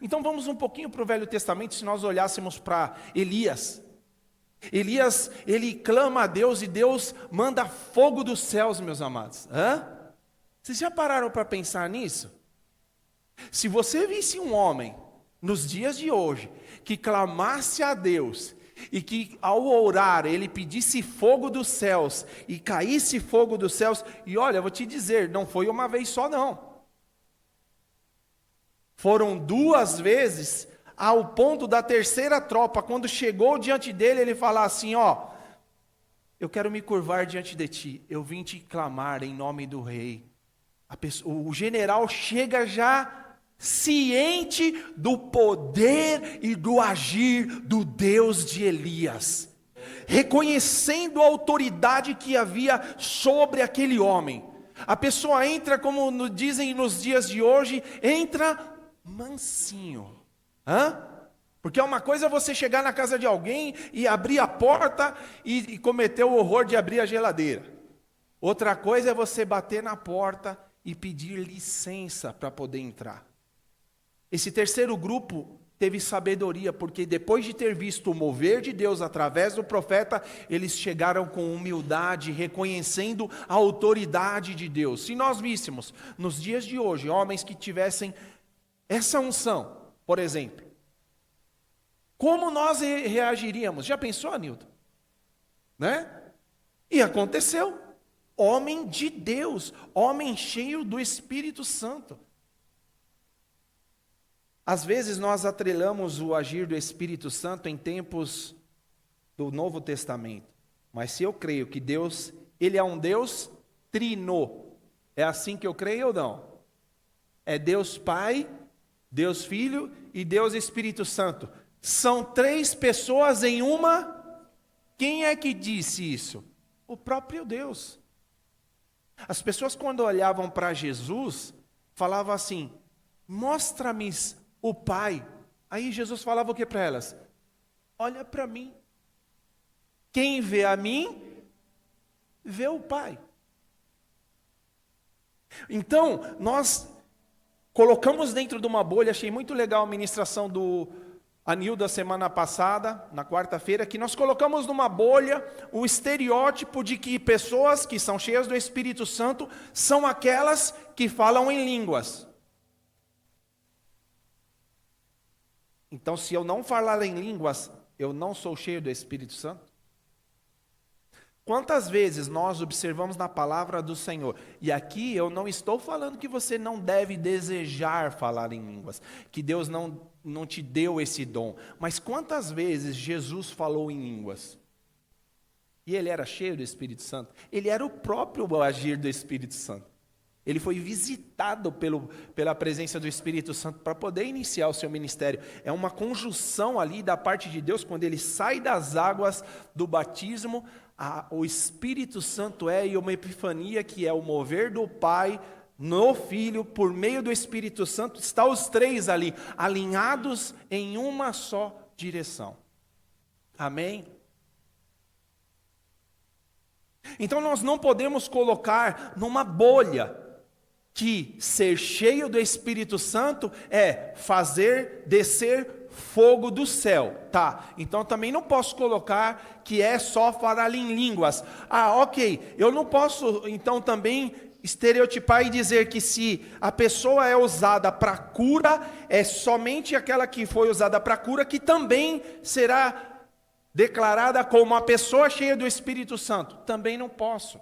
Então vamos um pouquinho para o Velho Testamento, se nós olhássemos para Elias. Elias, ele clama a Deus e Deus manda fogo dos céus, meus amados. Vocês já pararam para pensar nisso? Se você visse um homem, nos dias de hoje, que clamasse a Deus, e que ao orar, ele pedisse fogo dos céus, e caísse fogo dos céus, e olha, eu vou te dizer, não foi uma vez só não. Foram 2 vezes, ao ponto da terceira tropa, quando chegou diante dele, ele falar assim, eu quero me curvar diante de ti, eu vim te clamar em nome do rei. O general chega já ciente do poder e do agir do Deus de Elias, reconhecendo a autoridade que havia sobre aquele homem. A pessoa entra, como dizem nos dias de hoje, entra mansinho. Porque uma coisa é você chegar na casa de alguém e abrir a porta e cometer o horror de abrir a geladeira. Outra coisa é você bater na porta e pedir licença para poder entrar. Esse terceiro grupo teve sabedoria, porque depois de ter visto o mover de Deus através do profeta, eles chegaram com humildade, reconhecendo a autoridade de Deus. Se nós víssemos, nos dias de hoje, homens que tivessem essa unção, por exemplo, como nós reagiríamos? Já pensou, Anilton? E aconteceu. Homem de Deus, homem cheio do Espírito Santo. Às vezes nós atrelamos o agir do Espírito Santo em tempos do Novo Testamento. Mas se eu creio que Deus, Ele é um Deus trino, é assim que eu creio ou não? É Deus Pai, Deus Filho e Deus Espírito Santo. São 3 pessoas em uma. Quem é que disse isso? O próprio Deus. As pessoas quando olhavam para Jesus, falavam assim, mostra-me o Pai. Aí Jesus falava o que para elas? Olha para mim. Quem vê a mim, vê o Pai. Então, nós colocamos dentro de uma bolha, achei muito legal a ministração do Anildo a semana passada, na quarta-feira, que nós colocamos numa bolha o estereótipo de que pessoas que são cheias do Espírito Santo são aquelas que falam em línguas. Então, se eu não falar em línguas, eu não sou cheio do Espírito Santo? Quantas vezes nós observamos na palavra do Senhor, e aqui eu não estou falando que você não deve desejar falar em línguas, que Deus não te deu esse dom, mas quantas vezes Jesus falou em línguas? E ele era cheio do Espírito Santo? Ele era o próprio agir do Espírito Santo. Ele foi visitado pela presença do Espírito Santo para poder iniciar o seu ministério. É uma conjunção ali da parte de Deus, quando ele sai das águas do batismo, o Espírito Santo e uma epifania que é o mover do Pai no Filho, por meio do Espírito Santo, está os 3 ali, alinhados em uma só direção. Amém? Então nós não podemos colocar numa bolha que ser cheio do Espírito Santo é fazer descer fogo do céu, tá? Então também não posso colocar que é só falar em línguas. Ok, eu não posso então também estereotipar e dizer que se a pessoa é usada para cura, é somente aquela que foi usada para cura que também será declarada como uma pessoa cheia do Espírito Santo. Também não posso.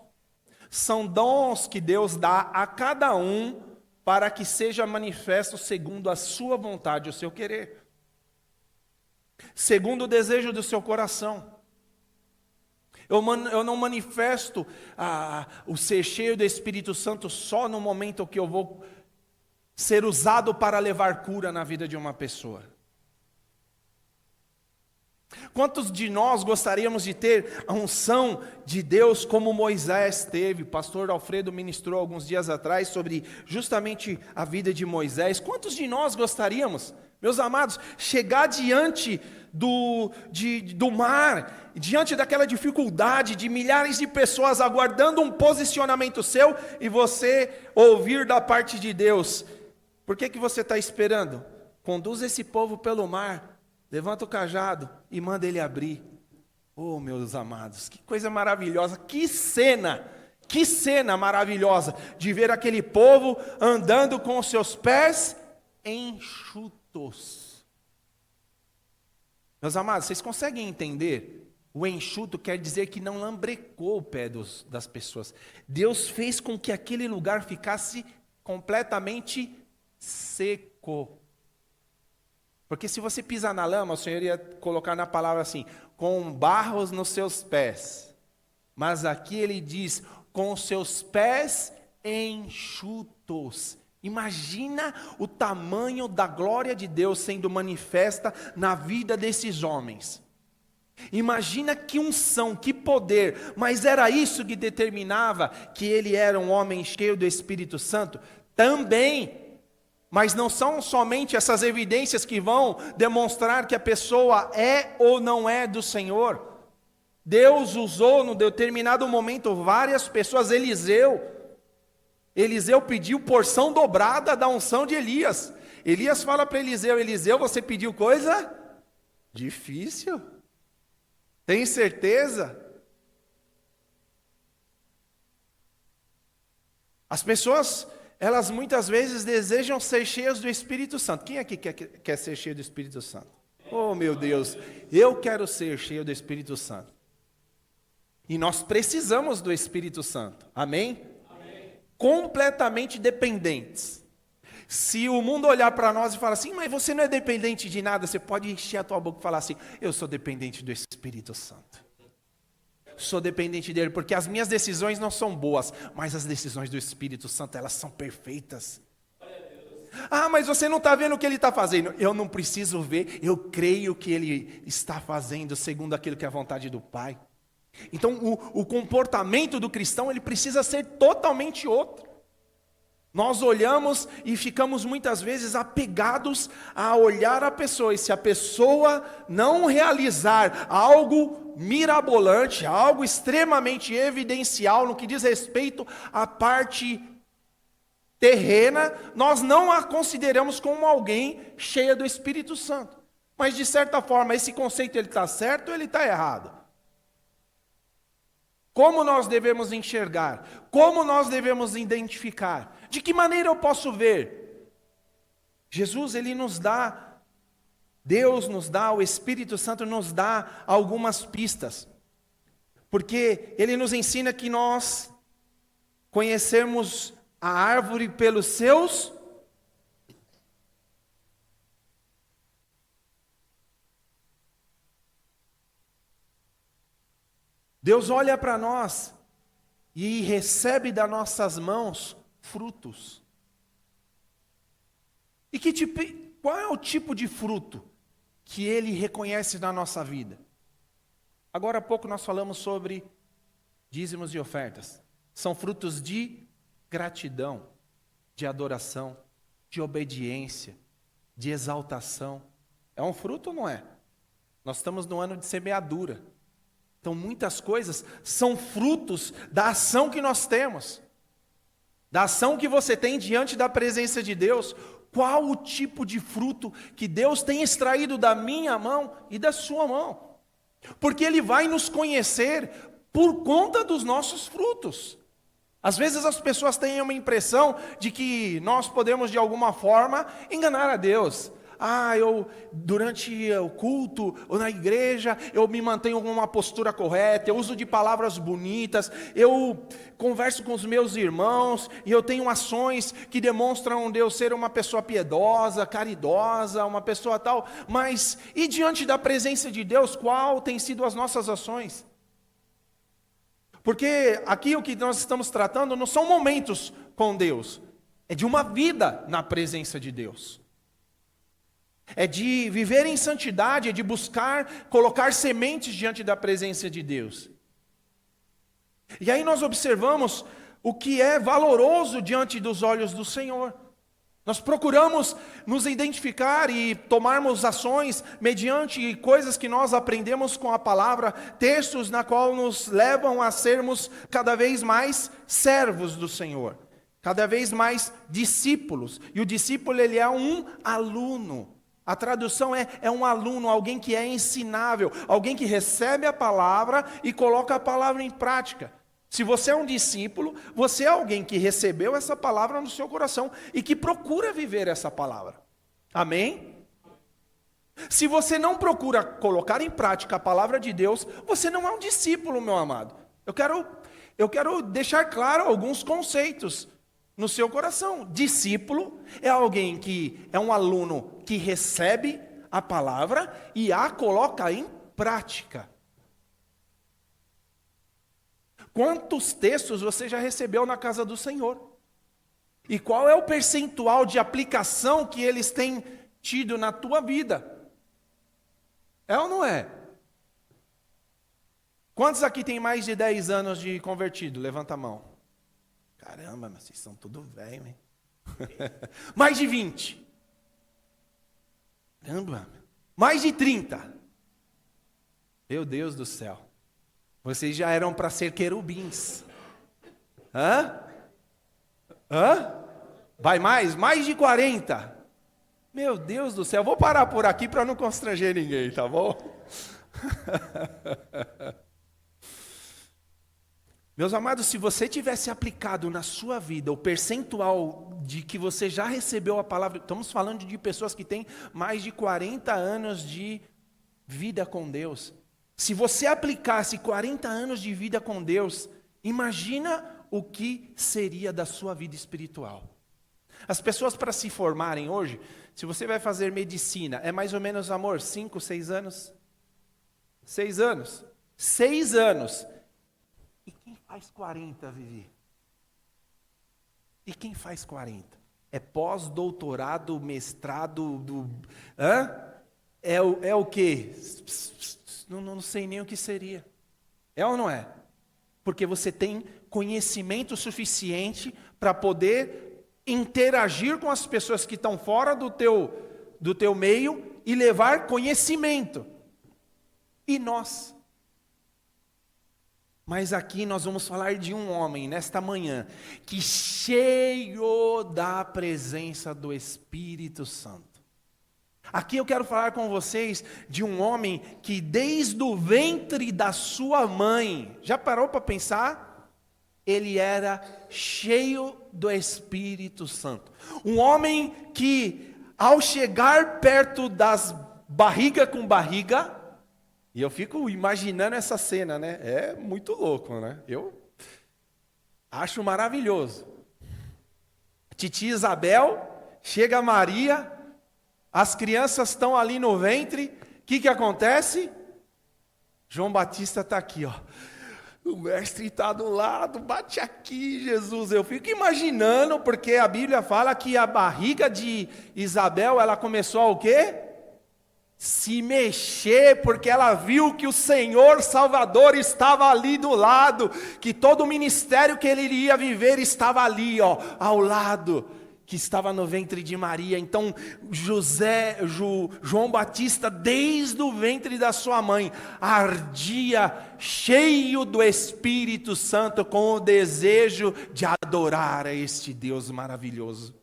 São dons que Deus dá a cada um para que seja manifesto segundo a sua vontade, o seu querer. Segundo o desejo do seu coração. Eu não manifesto o ser cheio do Espírito Santo só no momento que eu vou ser usado para levar cura na vida de uma pessoa. Quantos de nós gostaríamos de ter a unção de Deus como Moisés teve? O pastor Alfredo ministrou alguns dias atrás sobre justamente a vida de Moisés. Quantos de nós gostaríamos, meus amados, chegar diante do mar, diante daquela dificuldade de milhares de pessoas aguardando um posicionamento seu e você ouvir da parte de Deus? Por que você está esperando? conduz esse povo pelo mar, levanta o cajado e manda ele abrir. Oh, meus amados, que coisa maravilhosa, que cena maravilhosa de ver aquele povo andando com os seus pés enxutos. Meus amados, vocês conseguem entender? O enxuto quer dizer que não lambrecou o pé das pessoas. Deus fez com que aquele lugar ficasse completamente seco. Porque se você pisar na lama, o Senhor ia colocar na palavra assim, com barros nos seus pés. Mas aqui ele diz, com os seus pés enxutos. Imagina o tamanho da glória de Deus sendo manifesta na vida desses homens. Imagina que unção, que poder, mas era isso que determinava que ele era um homem cheio do Espírito Santo? Também. Mas não são somente essas evidências que vão demonstrar que a pessoa é ou não é do Senhor. Deus usou no determinado momento várias pessoas. Eliseu pediu porção dobrada da unção de Elias. Elias fala para Eliseu, Eliseu, você pediu coisa difícil? Tem certeza? As pessoas, elas muitas vezes desejam ser cheias do Espírito Santo. Quem aqui quer ser cheio do Espírito Santo? Oh, meu Deus, eu quero ser cheio do Espírito Santo. E nós precisamos do Espírito Santo. Amém? Amém. Completamente dependentes. Se o mundo olhar para nós e falar assim, mas você não é dependente de nada, você pode encher a tua boca e falar assim, eu sou dependente do Espírito Santo. Sou dependente dele, porque as minhas decisões não são boas, mas as decisões do Espírito Santo, elas são perfeitas. Ah, mas você não está vendo o que ele está fazendo. Eu não preciso ver, eu creio que ele está fazendo segundo aquilo que é a vontade do Pai. Então, o comportamento do cristão, ele precisa ser totalmente outro. Nós olhamos e ficamos muitas vezes apegados a olhar a pessoa, e se a pessoa não realizar algo mirabolante, algo extremamente evidencial no que diz respeito à parte terrena, nós não a consideramos como alguém cheia do Espírito Santo. Mas de certa forma, esse conceito ele está certo ou ele está errado? Como nós devemos enxergar? Como nós devemos identificar? De que maneira eu posso ver? Jesus, ele nos dá, Deus nos dá, o Espírito Santo nos dá algumas pistas. Porque ele nos ensina que nós conhecemos a árvore pelos seus Deus olha para nós e recebe das nossas mãos frutos. E qual é o tipo de fruto que Ele reconhece na nossa vida? Agora há pouco nós falamos sobre dízimos e ofertas. São frutos de gratidão, de adoração, de obediência, de exaltação. É um fruto ou não é? Nós estamos no ano de semeadura. Então, muitas coisas são frutos da ação que nós temos, da ação que você tem diante da presença de Deus. Qual o tipo de fruto que Deus tem extraído da minha mão e da sua mão? Porque Ele vai nos conhecer por conta dos nossos frutos. Às vezes as pessoas têm uma impressão de que nós podemos de alguma forma enganar a Deus. Eu durante o culto ou na igreja, eu me mantenho com uma postura correta, eu uso de palavras bonitas, eu converso com os meus irmãos, e eu tenho ações que demonstram de eu ser uma pessoa piedosa, caridosa, uma pessoa tal, mas e diante da presença de Deus, qual tem sido as nossas ações? Porque aqui o que nós estamos tratando não são momentos com Deus, é de uma vida na presença de Deus. É de viver em santidade, é de buscar, colocar sementes diante da presença de Deus. E aí nós observamos o que é valoroso diante dos olhos do Senhor. Nós procuramos nos identificar e tomarmos ações mediante coisas que nós aprendemos com a palavra, textos na qual nos levam a sermos cada vez mais servos do Senhor, cada vez mais discípulos. E o discípulo, ele é um aluno. A tradução é um aluno, alguém que é ensinável, alguém que recebe a palavra e coloca a palavra em prática. Se você é um discípulo, você é alguém que recebeu essa palavra no seu coração e que procura viver essa palavra. Amém? Se você não procura colocar em prática a palavra de Deus, você não é um discípulo, meu amado. Eu quero deixar claro alguns conceitos no seu coração. Discípulo é alguém que é um aluno que recebe a palavra e a coloca em prática. Quantos textos você já recebeu na casa do Senhor? E qual é o percentual de aplicação que eles têm tido na tua vida? É ou não é? Quantos aqui tem mais de 10 anos de convertido? Levanta a mão. Caramba, mas vocês são tudo velho, hein? Mais de 20. Caramba. Mais de 30. Meu Deus do céu. Vocês já eram para ser querubins. Hã? Vai mais? Mais de 40. Meu Deus do céu. Vou parar por aqui para não constranger ninguém, tá bom? Meus amados, se você tivesse aplicado na sua vida o percentual de que você já recebeu a palavra, estamos falando de pessoas que têm mais de 40 anos de vida com Deus. Se você aplicasse 40 anos de vida com Deus, imagina o que seria da sua vida espiritual. As pessoas para se formarem hoje, se você vai fazer medicina, é mais ou menos, amor, 5, 6 anos? 6 anos. 6 anos. E quem faz 40, Vivi? E quem faz 40? É pós-doutorado, mestrado, É o quê? Não sei nem o que seria. É ou não é? Porque você tem conhecimento suficiente para poder interagir com as pessoas que estão fora do teu meio e levar conhecimento. E nós? Mas aqui nós vamos falar de um homem, nesta manhã, que cheio da presença do Espírito Santo. Aqui eu quero falar com vocês de um homem que desde o ventre da sua mãe, já parou para pensar? Ele era cheio do Espírito Santo. Um homem que ao chegar perto das barriga com barriga, e eu fico imaginando essa cena, né? É muito louco, né? Eu acho maravilhoso. Titia Isabel, chega Maria, as crianças estão ali no ventre, o que acontece? João Batista está aqui, ó. O mestre está do lado, bate aqui, Jesus. Eu fico imaginando, porque a Bíblia fala que a barriga de Isabel, ela começou a o quê? Se mexer, porque ela viu que o Senhor Salvador estava ali do lado, que todo o ministério que ele iria viver estava ali, ó, ao lado, que estava no ventre de Maria. Então João Batista, desde o ventre da sua mãe, ardia cheio do Espírito Santo, com o desejo de adorar a este Deus maravilhoso.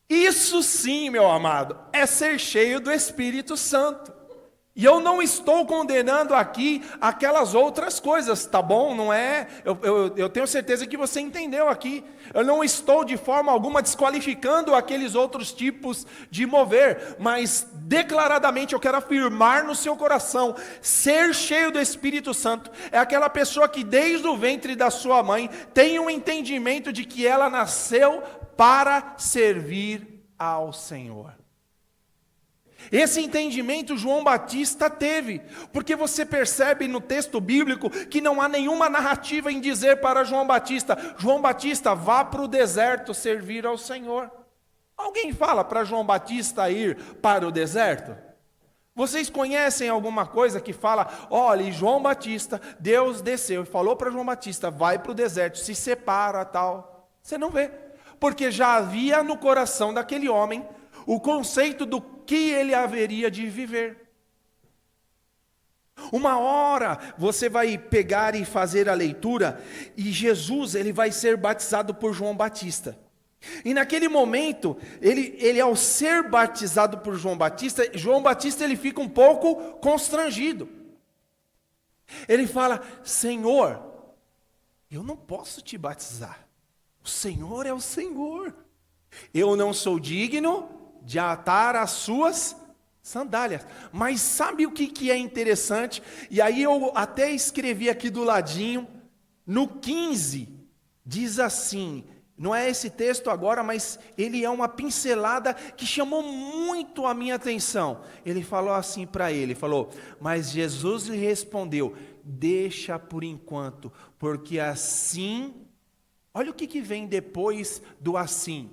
Isso sim, meu amado, é ser cheio do Espírito Santo. E eu não estou condenando aqui aquelas outras coisas, tá bom? Não é? Eu tenho certeza que você entendeu aqui. Eu não estou de forma alguma desqualificando aqueles outros tipos de mover, mas declaradamente eu quero afirmar no seu coração: ser cheio do Espírito Santo é aquela pessoa que desde o ventre da sua mãe tem um entendimento de que ela nasceu para servir ao Senhor. Esse entendimento João Batista teve, porque você percebe no texto bíblico que não há nenhuma narrativa em dizer para João Batista, vá para o deserto servir ao Senhor. Alguém fala para João Batista ir para o deserto? Vocês conhecem alguma coisa que fala, olha, João Batista, Deus desceu e falou para João Batista, vai para o deserto, se separa, tal. Você não vê, porque já havia no coração daquele homem o conceito do que ele haveria de viver. Uma hora você vai pegar e fazer a leitura, e Jesus ele vai ser batizado por João Batista. E naquele momento, ele ao ser batizado por João Batista ele fica um pouco constrangido. Ele fala: Senhor, eu não posso te batizar. O Senhor é o Senhor. Eu não sou digno de atar as suas sandálias. Mas sabe o que é interessante? E aí eu até escrevi aqui do ladinho, no 15, diz assim, não é esse texto agora, mas ele é uma pincelada que chamou muito a minha atenção. Ele falou assim para ele, falou: mas Jesus lhe respondeu: deixa por enquanto, porque assim, olha o que vem depois do assim.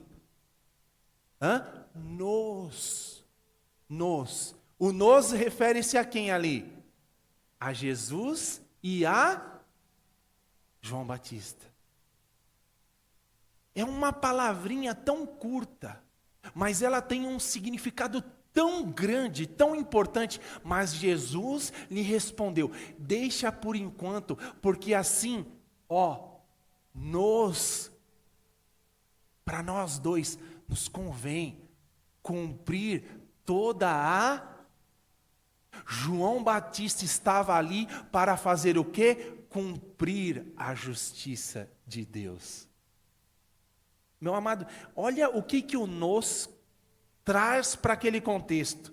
O nos refere-se a quem ali? A Jesus e a João Batista. É uma palavrinha tão curta, mas ela tem um significado tão grande, tão importante. Mas Jesus lhe respondeu: deixa por enquanto, porque assim, para nós dois, nos convém cumprir toda a... João Batista estava ali para fazer o quê? Cumprir a justiça de Deus. Meu amado, olha o que o nos traz para aquele contexto.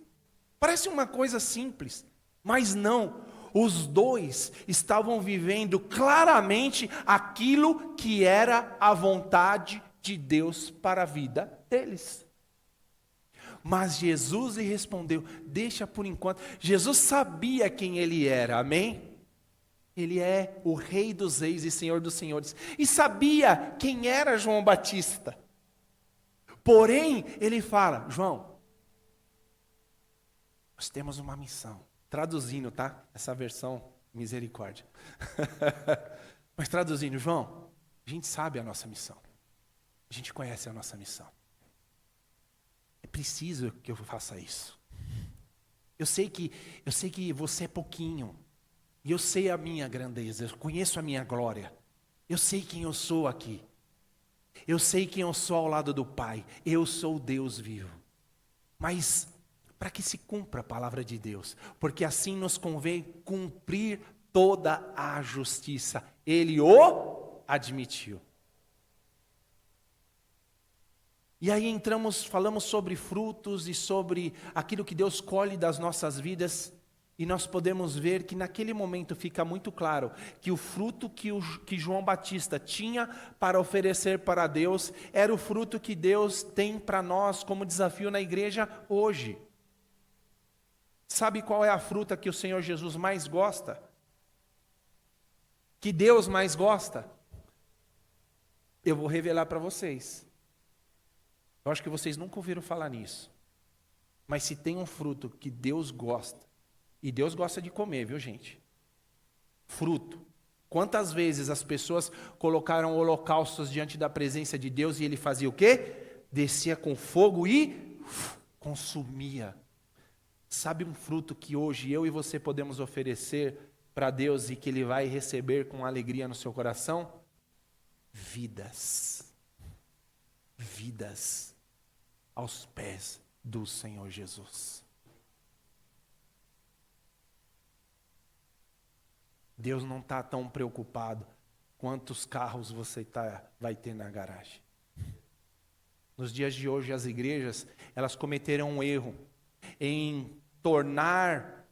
Parece uma coisa simples, mas não. Os dois estavam vivendo claramente aquilo que era a vontade de Deus para a vida deles. Mas Jesus lhe respondeu: deixa por enquanto. Jesus sabia quem ele era, amém? Ele é o Rei dos Reis e Senhor dos Senhores. E sabia quem era João Batista. Porém, ele fala: João, nós temos uma missão. Traduzindo, tá? Essa versão, misericórdia. Mas traduzindo, João, a gente sabe a nossa missão. A gente conhece a nossa missão. É preciso que eu faça isso. Eu sei que você é pouquinho. E eu sei a minha grandeza, eu conheço a minha glória. Eu sei quem eu sou aqui. Eu sei quem eu sou ao lado do Pai. Eu sou o Deus vivo. Mas para que se cumpra a palavra de Deus, porque assim nos convém cumprir toda a justiça. Ele o admitiu. E aí falamos sobre frutos e sobre aquilo que Deus colhe das nossas vidas. E nós podemos ver que naquele momento fica muito claro que o fruto que João Batista tinha para oferecer para Deus era o fruto que Deus tem para nós como desafio na igreja hoje. Sabe qual é a fruta que o Senhor Jesus mais gosta? Que Deus mais gosta? Eu vou revelar para vocês. Eu acho que vocês nunca ouviram falar nisso. Mas se tem um fruto que Deus gosta, e Deus gosta de comer, viu, gente? Fruto. Quantas vezes as pessoas colocaram holocaustos diante da presença de Deus e ele fazia o quê? Descia com fogo e consumia. Sabe um fruto que hoje eu e você podemos oferecer para Deus e que Ele vai receber com alegria no seu coração? Vidas. Vidas aos pés do Senhor Jesus. Deus não está tão preocupado quantos carros você vai ter na garagem. Nos dias de hoje, as igrejas, elas cometeram um erro em tornar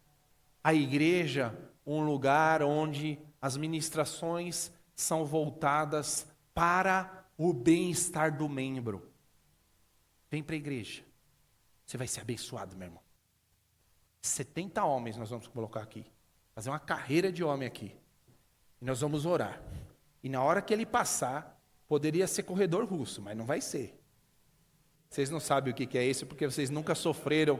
a igreja um lugar onde as ministrações são voltadas para o bem-estar do membro. Vem para a igreja, você vai ser abençoado, meu irmão. 70 homens nós vamos colocar aqui. Fazer uma carreira de homem aqui. E nós vamos orar. E na hora que ele passar, poderia ser corredor russo, mas não vai ser. Vocês não sabem o que é isso, porque vocês nunca sofreram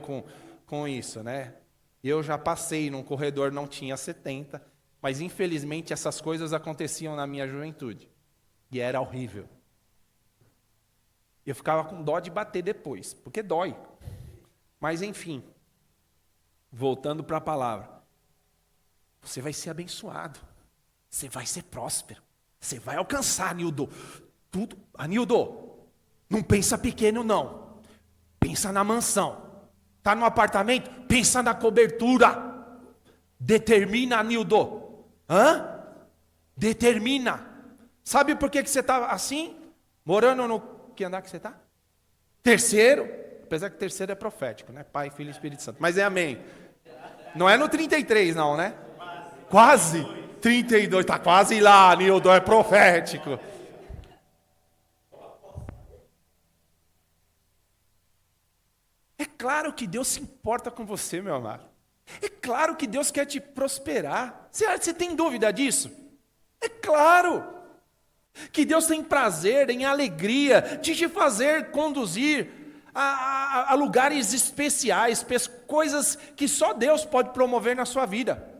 com isso, né? Eu já passei num corredor, não tinha 70, mas infelizmente essas coisas aconteciam na minha juventude. E era horrível. Eu ficava com dó de bater depois, porque dói. Mas enfim, voltando para a palavra. Você vai ser abençoado. Você vai ser próspero. Você vai alcançar, Anildo. Tudo. Anildo, Não pensa pequeno, não. Pensa na mansão. Está no apartamento? Pensa na cobertura. Determina, Nildo. Determina. Sabe por que você está assim? Morando no... Que andar que você está? Terceiro. Apesar que terceiro é profético, né? Pai, Filho e Espírito Santo. Mas é amém. Não é no 33, não, né? Quase. 32. Está quase lá, Nildo. É profético. É claro que Deus se importa com você, meu amado. É claro que Deus quer te prosperar. Você tem dúvida disso? É claro que Deus tem prazer, em alegria, de te fazer conduzir a lugares especiais, coisas que só Deus pode promover na sua vida.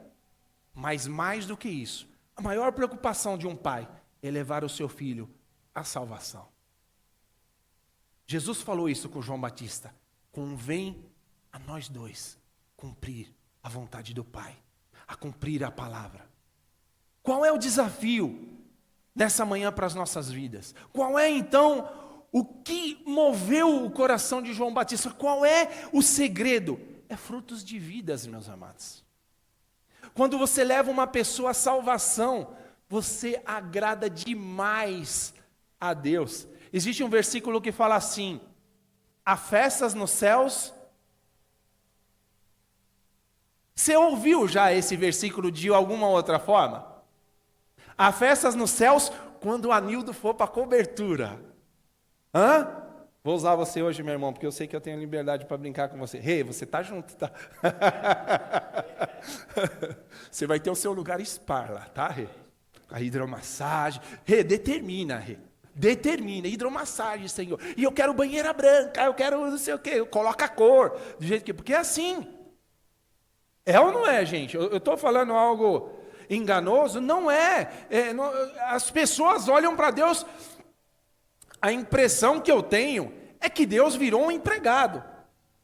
Mas mais do que isso, a maior preocupação de um pai é levar o seu filho à salvação. Jesus falou isso com João Batista. Convém a nós dois cumprir a vontade do Pai, a cumprir a palavra. Qual é o desafio nessa manhã para as nossas vidas? Qual é então o que moveu o coração de João Batista? Qual é o segredo? É frutos de vidas, meus amados. Quando você leva uma pessoa à salvação, você agrada demais a Deus. Existe um versículo que fala assim: há festas nos céus. Você ouviu já esse versículo de alguma outra forma? Há festas nos céus quando o Anildo for para a cobertura. Vou usar você hoje, meu irmão, porque eu sei que eu tenho liberdade para brincar com você. Você está junto, tá? Você vai ter o seu lugar Spar lá, tá, A hidromassagem. Determina, Determina, hidromassagem, Senhor. E eu quero banheira branca, eu quero não sei o quê. Coloca a cor, do jeito que... Porque é assim. É ou não é, gente? Eu estou falando algo enganoso? Não é. As pessoas olham para Deus... A impressão que eu tenho é que Deus virou um empregado.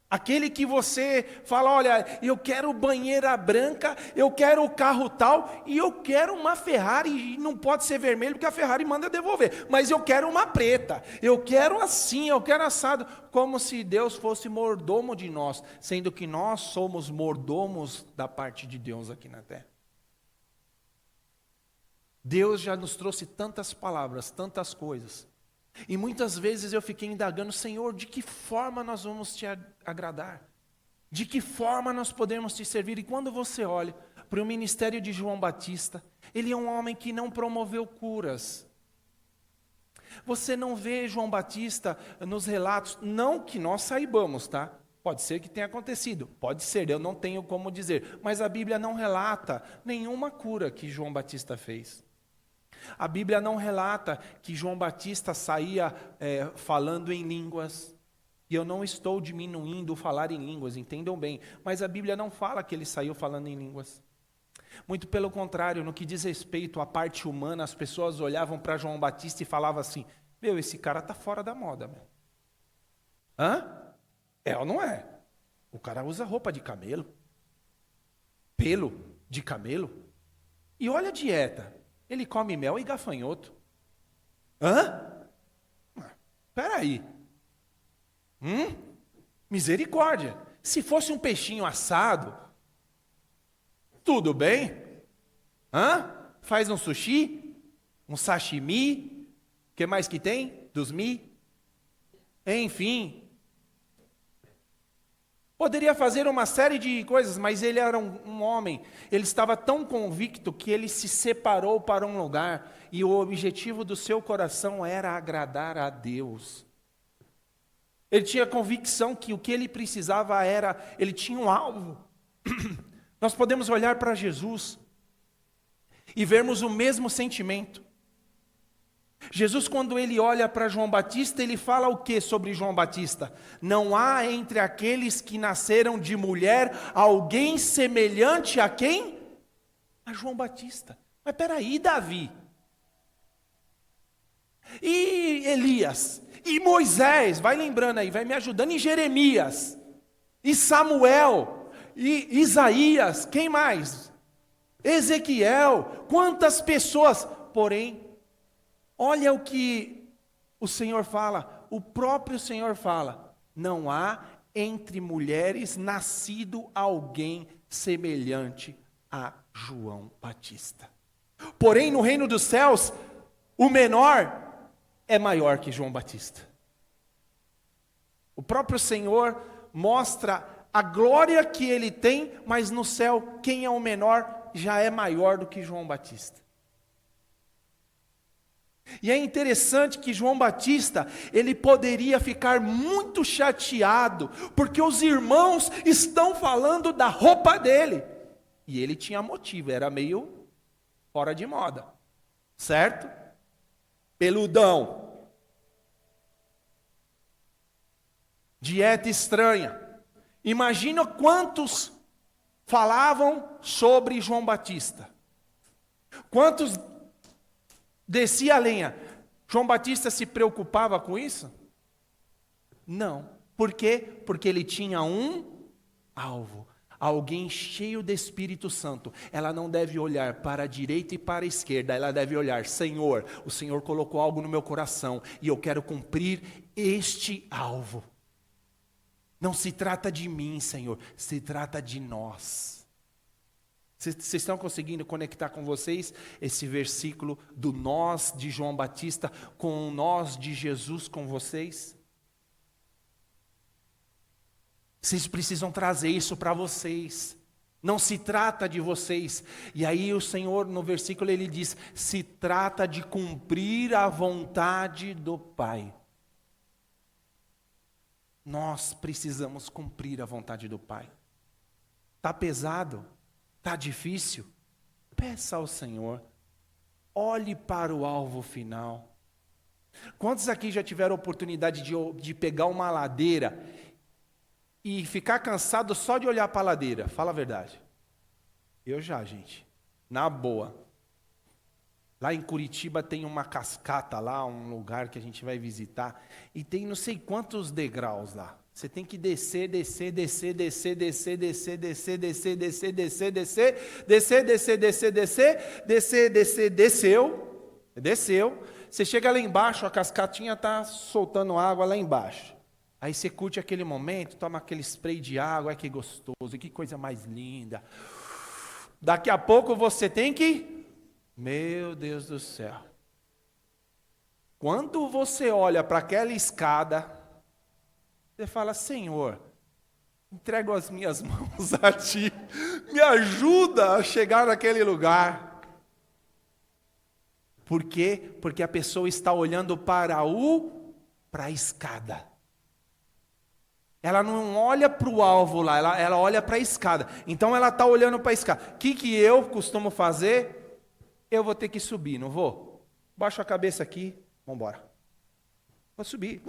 Aquele que você fala, olha, eu quero banheira branca, eu quero o carro tal, e eu quero uma Ferrari, e não pode ser vermelho, porque a Ferrari manda devolver. Mas eu quero uma preta, eu quero assim, eu quero assado. Como se Deus fosse mordomo de nós, sendo que nós somos mordomos da parte de Deus aqui na terra. Deus já nos trouxe tantas palavras, tantas coisas. E muitas vezes eu fiquei indagando, Senhor, de que forma nós vamos te agradar? De que forma nós podemos te servir? E quando você olha para o ministério de João Batista, ele é um homem que não promoveu curas. Você não vê João Batista nos relatos, não que nós saibamos, tá? Pode ser que tenha acontecido, pode ser, eu não tenho como dizer. Mas a Bíblia não relata nenhuma cura que João Batista fez. A Bíblia não relata que João Batista saía falando em línguas. E eu não estou diminuindo o falar em línguas, entendam bem. Mas a Bíblia não fala que ele saiu falando em línguas. Muito pelo contrário, no que diz respeito à parte humana, as pessoas olhavam para João Batista e falavam assim, esse cara está fora da moda, meu. É ou não é? O cara usa roupa de camelo. Pelo de camelo. E olha a dieta. Ele come mel e gafanhoto. Peraí. Misericórdia. Se fosse um peixinho assado, tudo bem. Faz um sushi, um sashimi. O que mais que tem? Dos mi. Enfim. Poderia fazer uma série de coisas, mas ele era um homem. Ele estava tão convicto que ele se separou para um lugar. E o objetivo do seu coração era agradar a Deus. Ele tinha convicção que o que ele precisava era... Ele tinha um alvo. Nós podemos olhar para Jesus e vermos o mesmo sentimento. Jesus, quando ele olha para João Batista, ele fala o que sobre João Batista? Não há entre aqueles que nasceram de mulher alguém semelhante a quem? A João Batista. Mas peraí, Davi. E Elias. E Moisés, vai lembrando aí, vai me ajudando. E Jeremias. E Samuel. E Isaías. Quem mais? Ezequiel. Quantas pessoas, porém... Olha o que o Senhor fala, o próprio Senhor fala: não há entre mulheres nascido alguém semelhante a João Batista. Porém, no reino dos céus, o menor é maior que João Batista. O próprio Senhor mostra a glória que ele tem, mas no céu, quem é o menor já é maior do que João Batista. E é interessante que João Batista, ele poderia ficar muito chateado, porque os irmãos estão falando da roupa dele. E ele tinha motivo, era meio fora de moda, certo? Peludão. Dieta estranha. Imagina quantos falavam sobre João Batista. Quantos descia a lenha. João Batista se preocupava com isso? Não. Por quê? Porque ele tinha um alvo. Alguém cheio do Espírito Santo. Ela não deve olhar para a direita e para a esquerda. Ela deve olhar: Senhor, o Senhor colocou algo no meu coração e eu quero cumprir este alvo. Não se trata de mim, Senhor, se trata de nós. Vocês estão conseguindo conectar com vocês esse versículo do nós de João Batista com o nós de Jesus com vocês? Vocês precisam trazer isso para vocês. Não se trata de vocês. E aí o Senhor, no versículo, ele diz: se trata de cumprir a vontade do Pai. Nós precisamos cumprir a vontade do Pai. Está pesado? Está difícil? Peça ao Senhor. Olhe para o alvo final. Quantos aqui já tiveram a oportunidade de pegar uma ladeira e ficar cansado só de olhar para a ladeira? Fala a verdade. Eu já, gente. Na boa. Lá em Curitiba tem uma cascata lá, um lugar que a gente vai visitar, e tem não sei quantos degraus lá. Você tem que descer, descer, descer, descer, descer, descer, descer, descer, descer, descer, descer, descer, descer, descer, descer, descer, descer, desceu. Você chega lá embaixo, a cascatinha está soltando água lá embaixo. Aí você curte aquele momento, toma aquele spray de água, que gostoso, que coisa mais linda. Daqui a pouco você tem que... Meu Deus do céu. Quando você olha para aquela escada, você fala: Senhor, entrego as minhas mãos a Ti, me ajuda a chegar naquele lugar. Por quê? Porque a pessoa está olhando para a escada. Ela não olha para o alvo lá, ela olha para a escada. Então ela está olhando para a escada. O que eu costumo fazer? Eu vou ter que subir, não vou? Baixo a cabeça aqui, vamos embora. Vou subir,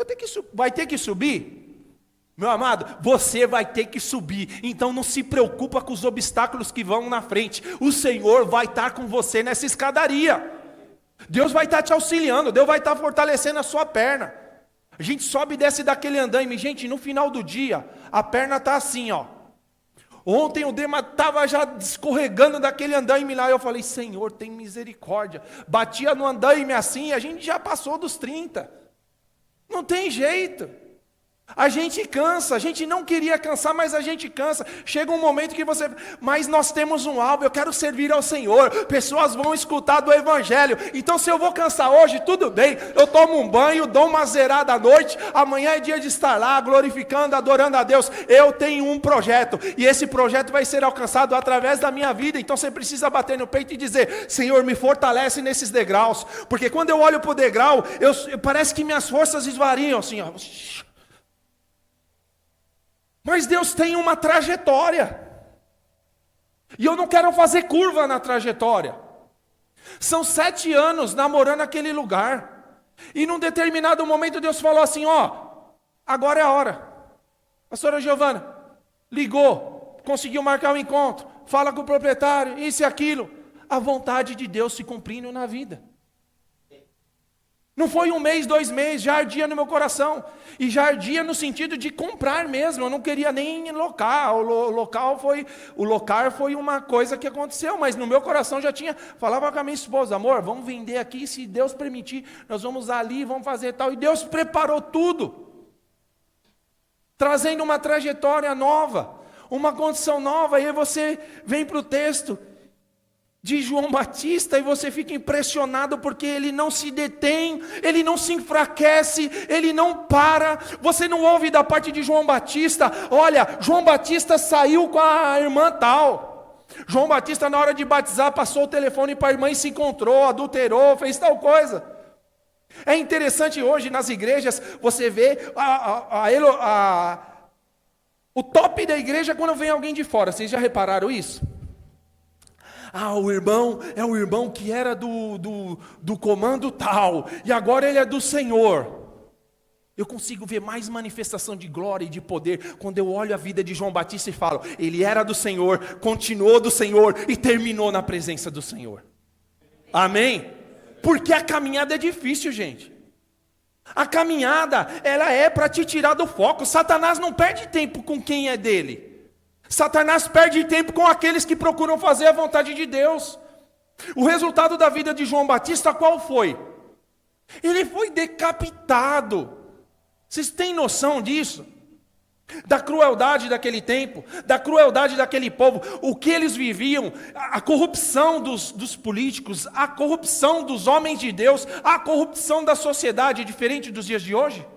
vai ter que subir? Meu amado, você vai ter que subir. Então não se preocupa com os obstáculos que vão na frente. O Senhor vai estar com você nessa escadaria. Deus vai estar te auxiliando, Deus vai estar fortalecendo a sua perna. A gente sobe e desce daquele andaime, gente, no final do dia, a perna está assim, ó. Ontem o Dema estava já escorregando daquele andaime lá, eu falei: Senhor, tem misericórdia. Batia no andaime assim, a gente já passou dos 30. Não tem jeito. A gente cansa, a gente não queria cansar, mas a gente cansa. Chega um momento que você... Mas nós temos um alvo, eu quero servir ao Senhor. Pessoas vão escutar do Evangelho. Então se eu vou cansar hoje, tudo bem. Eu tomo um banho, dou uma zerada à noite. Amanhã é dia de estar lá, glorificando, adorando a Deus. Eu tenho um projeto. E esse projeto vai ser alcançado através da minha vida. Então você precisa bater no peito e dizer: Senhor, me fortalece nesses degraus. Porque quando eu olho para o degrau, parece que minhas forças esvariam assim, ó. Mas Deus tem uma trajetória. E eu não quero fazer curva na trajetória. São 7 anos namorando aquele lugar. E num determinado momento Deus falou assim: ó, agora é a hora. Pastora Giovana ligou, conseguiu marcar um encontro, fala com o proprietário, isso e aquilo. A vontade de Deus se cumprindo na vida. Não foi 1 mês, 2 meses, já ardia no meu coração. E já ardia no sentido de comprar mesmo. Eu não queria nem locar. O locar foi uma coisa que aconteceu, mas no meu coração já tinha. Falava com a minha esposa: amor, vamos vender aqui, se Deus permitir, nós vamos ali, vamos fazer tal. E Deus preparou tudo, trazendo uma trajetória nova, uma condição nova. E aí você vem para o texto de João Batista e você fica impressionado, porque ele não se detém, ele não se enfraquece, ele não para. Você não ouve da parte de João Batista: olha, João Batista saiu com a irmã tal, João Batista na hora de batizar passou o telefone para a irmã e se encontrou, adulterou, fez tal coisa. É interessante hoje nas igrejas você vê o top da igreja quando vem alguém de fora. Vocês já repararam isso? O irmão é o irmão que era do comando tal, e agora ele é do Senhor. Eu consigo ver mais manifestação de glória e de poder quando eu olho a vida de João Batista e falo: ele era do Senhor, continuou do Senhor e terminou na presença do Senhor. Amém? Porque a caminhada é difícil, gente. A caminhada, ela é para te tirar do foco. Satanás não perde tempo com quem é dele. Satanás perde tempo com aqueles que procuram fazer a vontade de Deus. O resultado da vida de João Batista qual foi? Ele foi decapitado. Vocês têm noção disso? Da crueldade daquele tempo, da crueldade daquele povo, o que eles viviam, a corrupção dos políticos, a corrupção dos homens de Deus, a corrupção da sociedade, diferente dos dias de hoje.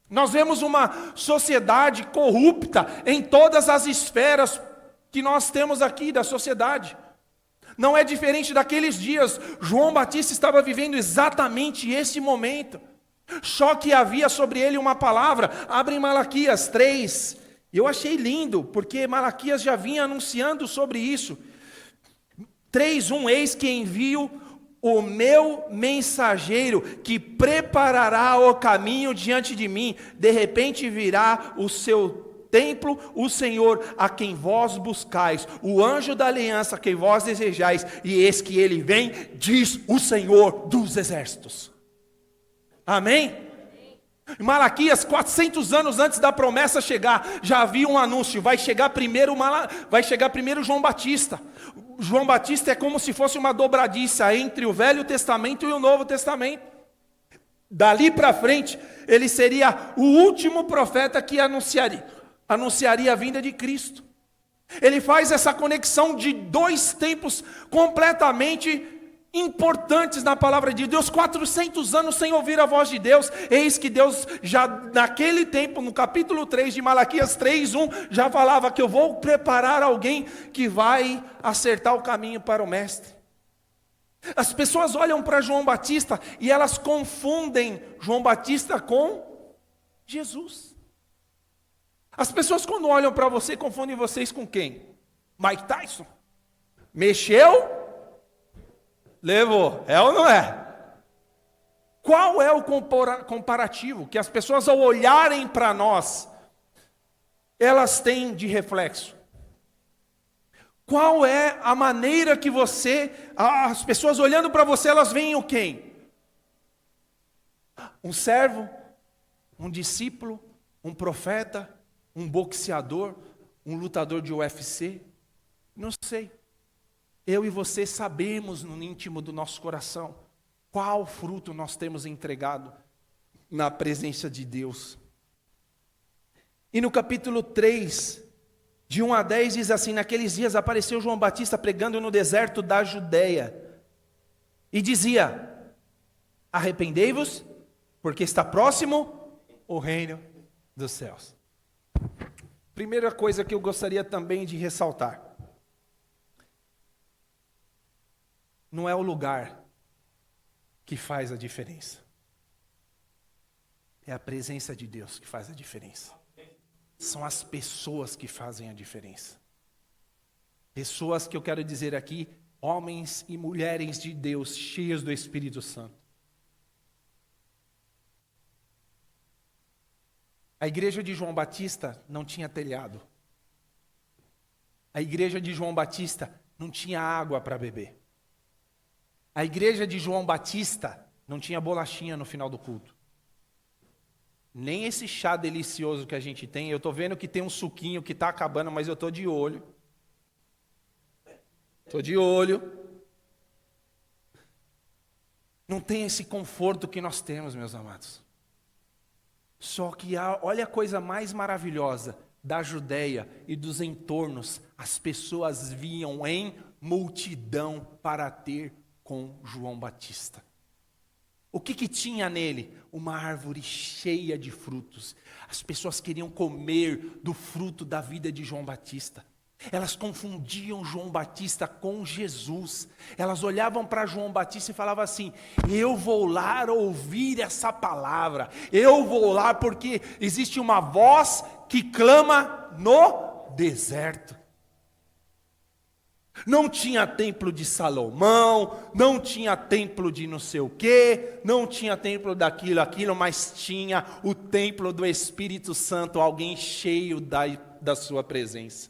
Nós vemos uma sociedade corrupta em todas as esferas que nós temos aqui da sociedade. Não é diferente daqueles dias. João Batista estava vivendo exatamente esse momento. Só que havia sobre ele uma palavra. Abre em Malaquias 3. Eu achei lindo, porque Malaquias já vinha anunciando sobre isso. 3:1: eis que envio o meu mensageiro, que preparará o caminho diante de mim. De repente virá o seu templo, o Senhor a quem vós buscais, o anjo da aliança a quem vós desejais, e eis que ele vem, diz o Senhor dos exércitos. Amém? Malaquias, 400 anos antes da promessa chegar, já havia um anúncio: vai chegar primeiro João Batista. João Batista é como se fosse uma dobradiça entre o Velho Testamento e o Novo Testamento. Dali para frente, ele seria o último profeta que anunciaria a vinda de Cristo. Ele faz essa conexão de 2 tempos completamente importantes na palavra de Deus. 400 anos sem ouvir a voz de Deus. Eis que Deus já naquele tempo, no capítulo 3 de Malaquias 3:1, já falava que eu vou preparar alguém que vai acertar o caminho para o mestre. As pessoas olham para João Batista e elas confundem João Batista com Jesus. As pessoas, quando olham para você, confundem vocês com quem? Mike Tyson? Mexeu? Levou, é ou não é? Qual é o comparativo que as pessoas, ao olharem para nós, elas têm de reflexo? Qual é a maneira que as pessoas olhando para você, elas veem o quem? Um servo, um discípulo, um profeta, um boxeador, um lutador de UFC? Não sei. Eu e você sabemos no íntimo do nosso coração qual fruto nós temos entregado na presença de Deus. E no capítulo 3, de 1 a 10, diz assim: naqueles dias apareceu João Batista pregando no deserto da Judeia e dizia: arrependei-vos, porque está próximo o reino dos céus. Primeira coisa que eu gostaria também de ressaltar: não é o lugar que faz a diferença. É a presença de Deus que faz a diferença. São as pessoas que fazem a diferença. Pessoas que eu quero dizer aqui, homens e mulheres de Deus, cheios do Espírito Santo. A igreja de João Batista não tinha telhado. A igreja de João Batista não tinha água para beber. A igreja de João Batista Não tinha bolachinha no final do culto. Nem esse chá delicioso que a gente tem. Eu estou vendo que tem um suquinho que está acabando, mas eu estou de olho. Estou de olho. Não tem esse conforto que nós temos, meus amados. Só que olha a coisa mais maravilhosa. Da Judéia e dos entornos, as pessoas vinham em multidão para ter com João Batista. O que tinha nele? Uma árvore cheia de frutos. As pessoas queriam comer do fruto da vida de João Batista. Elas confundiam João Batista com Jesus. Elas olhavam para João Batista e falavam assim: eu vou lá ouvir essa palavra. Eu vou lá porque existe uma voz que clama no deserto. Não tinha templo de Salomão, não tinha templo de não sei o quê, não tinha templo daquilo, mas tinha o templo do Espírito Santo, alguém cheio da sua presença.